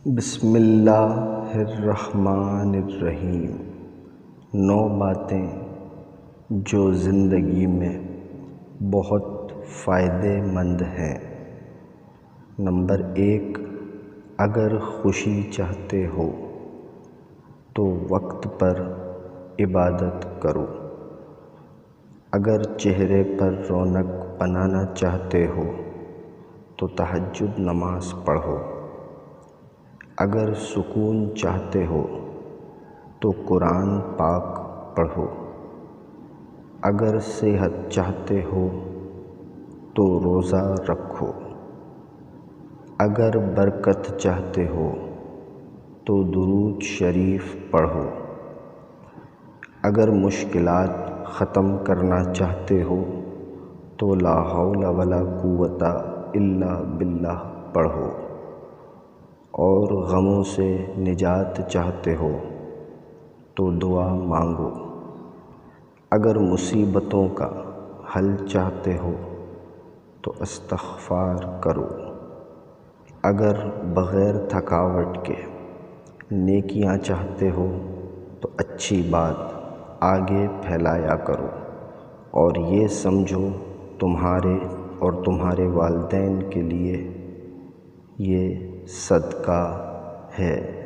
بسم اللہ الرحمن الرحیم۔ 9 باتیں جو زندگی میں بہت فائدے مند ہیں۔ نمبر 1، اگر خوشی چاہتے ہو تو وقت پر عبادت کرو۔ اگر چہرے پر رونق بنانا چاہتے ہو تو تہجد نماز پڑھو۔ اگر سکون چاہتے ہو تو قرآن پاک پڑھو۔ اگر صحت چاہتے ہو تو روزہ رکھو۔ اگر برکت چاہتے ہو تو درود شریف پڑھو۔ اگر مشکلات ختم کرنا چاہتے ہو تو لا حول ولا قوت الا باللہ پڑھو۔ اور غموں سے نجات چاہتے ہو تو دعا مانگو۔ اگر مصیبتوں کا حل چاہتے ہو تو استغفار کرو۔ اگر بغیر تھکاوٹ کے نیکیاں چاہتے ہو تو اچھی بات آگے پھیلایا کرو، اور یہ سمجھو تمہارے اور تمہارے والدین کے لیے یہ صدقہ ہے۔